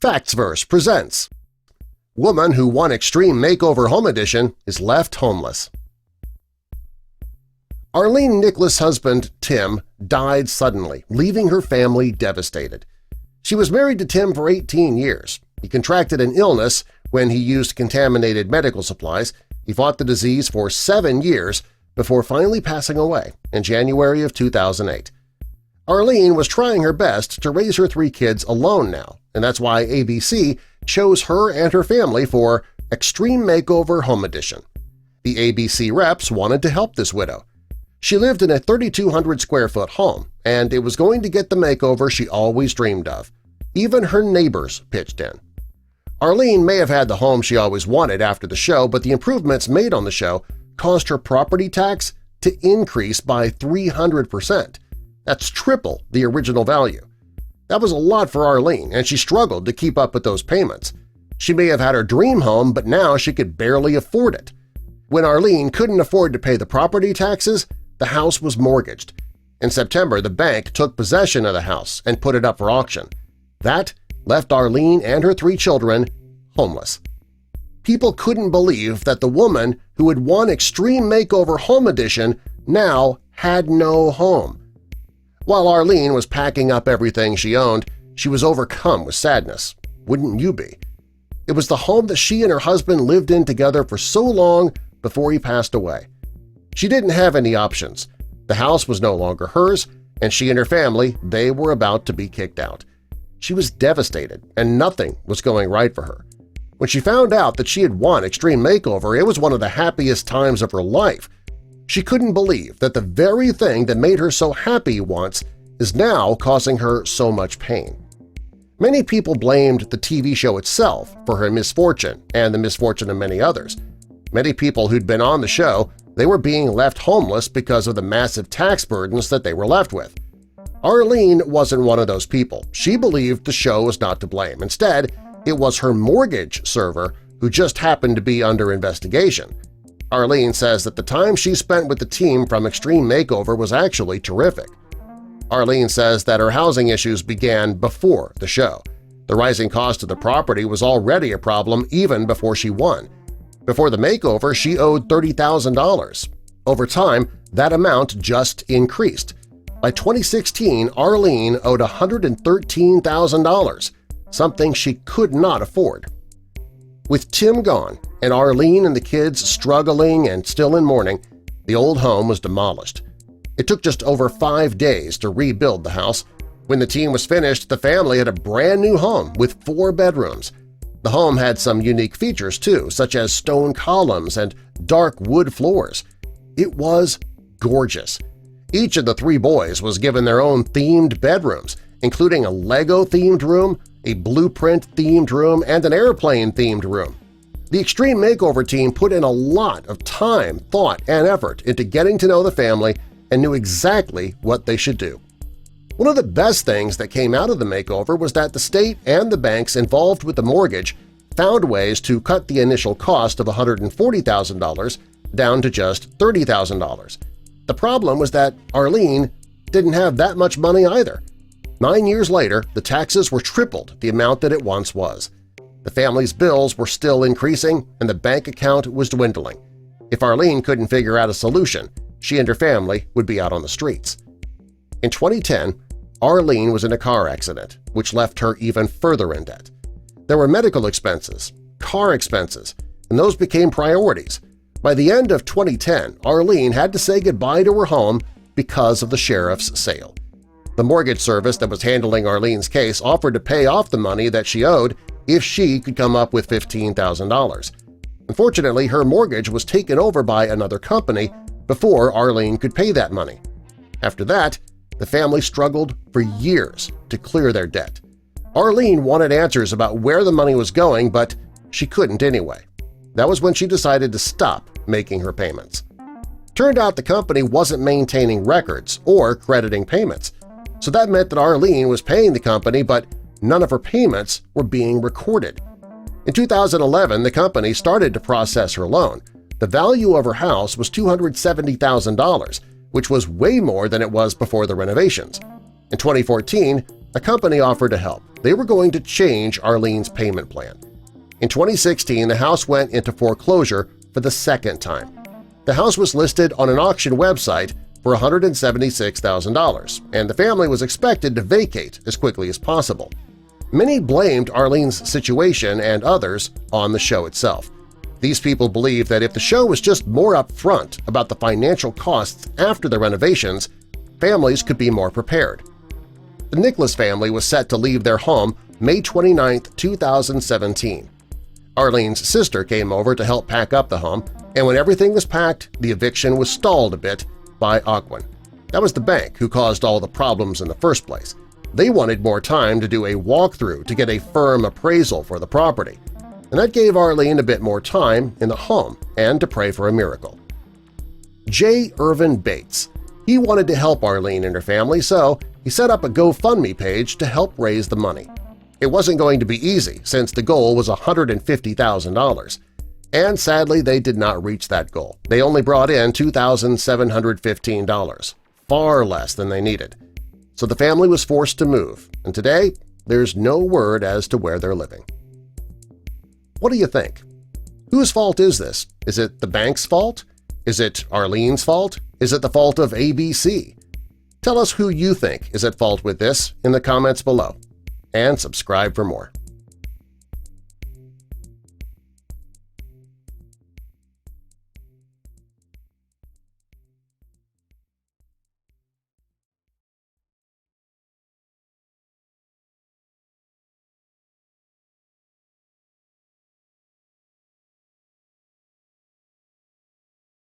Factsverse presents Woman Who Won Extreme Makeover Home Edition is Left Homeless. Arlene Nicholas' husband, Tim, died suddenly, leaving her family devastated. She was married to Tim for 18 years. He contracted an illness when he used contaminated medical supplies. He fought the disease for 7 years before finally passing away in January of 2008. Arlene was trying her best to raise her 3 kids alone now, and that's why ABC chose her and her family for Extreme Makeover Home Edition. The ABC reps wanted to help this widow. She lived in a 3,200-square-foot home, and it was going to get the makeover she always dreamed of. Even her neighbors pitched in. Arlene may have had the home she always wanted after the show, but the improvements made on the show caused her property tax to increase by 300%. That's triple the original value. That was a lot for Arlene, and she struggled to keep up with those payments. She may have had her dream home, but now she could barely afford it. When Arlene couldn't afford to pay the property taxes, the house was mortgaged. In September, the bank took possession of the house and put it up for auction. That left Arlene and her 3 children homeless. People couldn't believe that the woman who had won Extreme Makeover Home Edition now had no home. While Arlene was packing up everything she owned, she was overcome with sadness. Wouldn't you be? It was the home that she and her husband lived in together for so long before he passed away. She didn't have any options. The house was no longer hers, and she and her family, they were about to be kicked out. She was devastated, and nothing was going right for her. When she found out that she had won Extreme Makeover, it was one of the happiest times of her life. She couldn't believe that the very thing that made her so happy once is now causing her so much pain. Many people blamed the TV show itself for her misfortune and the misfortune of many others. Many people who'd been on the show, they were being left homeless because of the massive tax burdens that they were left with. Arlene wasn't one of those people. She believed the show was not to blame. Instead, it was her mortgage server who just happened to be under investigation. Arlene says that the time she spent with the team from Extreme Makeover was actually terrific. Arlene says that her housing issues began before the show. The rising cost of the property was already a problem even before she won. Before the makeover, she owed $30,000. Over time, that amount just increased. By 2016, Arlene owed $113,000, something she could not afford. With Tim gone and Arlene and the kids struggling and still in mourning, the old home was demolished. It took just over 5 days to rebuild the house. When the team was finished, the family had a brand new home with 4 bedrooms. The home had some unique features too, such as stone columns and dark wood floors. It was gorgeous. Each of the 3 boys was given their own themed bedrooms, including a Lego-themed room, a blueprint-themed room, and an airplane-themed room. The Extreme Makeover team put in a lot of time, thought, and effort into getting to know the family and knew exactly what they should do. One of the best things that came out of the makeover was that the state and the banks involved with the mortgage found ways to cut the initial cost of $140,000 down to just $30,000. The problem was that Arlene didn't have that much money either. 9 years later, the taxes were tripled the amount that it once was. The family's bills were still increasing and the bank account was dwindling. If Arlene couldn't figure out a solution, she and her family would be out on the streets. In 2010, Arlene was in a car accident, which left her even further in debt. There were medical expenses, car expenses, and those became priorities. By the end of 2010, Arlene had to say goodbye to her home because of the sheriff's sale. The mortgage service that was handling Arlene's case offered to pay off the money that she owed if she could come up with $15,000. Unfortunately, her mortgage was taken over by another company before Arlene could pay that money. After that, the family struggled for years to clear their debt. Arlene wanted answers about where the money was going, but she couldn't anyway. That was when she decided to stop making her payments. Turned out the company wasn't maintaining records or crediting payments, so that meant that Arlene was paying the company, but none of her payments were being recorded. In 2011, the company started to process her loan. The value of her house was $270,000, which was way more than it was before the renovations. In 2014, A company offered to help. They were going to change Arlene's payment plan. In 2016, the house went into foreclosure for the second time. The house was listed on an auction website for $176,000, and the family was expected to vacate as quickly as possible. Many blamed Arlene's situation and others on the show itself. These people believed that if the show was just more upfront about the financial costs after the renovations, families could be more prepared. The Nicholas family was set to leave their home May 29, 2017. Arlene's sister came over to help pack up the home, and when everything was packed, the eviction was stalled a bit by Ogwen. That was the bank who caused all the problems in the first place. They wanted more time to do a walkthrough to get a firm appraisal for the property, and that gave Arlene a bit more time in the home and to pray for a miracle. J. Irvin Bates. He wanted to help Arlene and her family, so he set up a GoFundMe page to help raise the money. It wasn't going to be easy since the goal was $150,000. And sadly, they did not reach that goal. They only brought in $2,715, far less than they needed. So the family was forced to move, and today there's no word as to where they're living. What do you think? Whose fault is this? Is it the bank's fault? Is it Arlene's fault? Is it the fault of ABC? Tell us who you think is at fault with this in the comments below, and subscribe for more.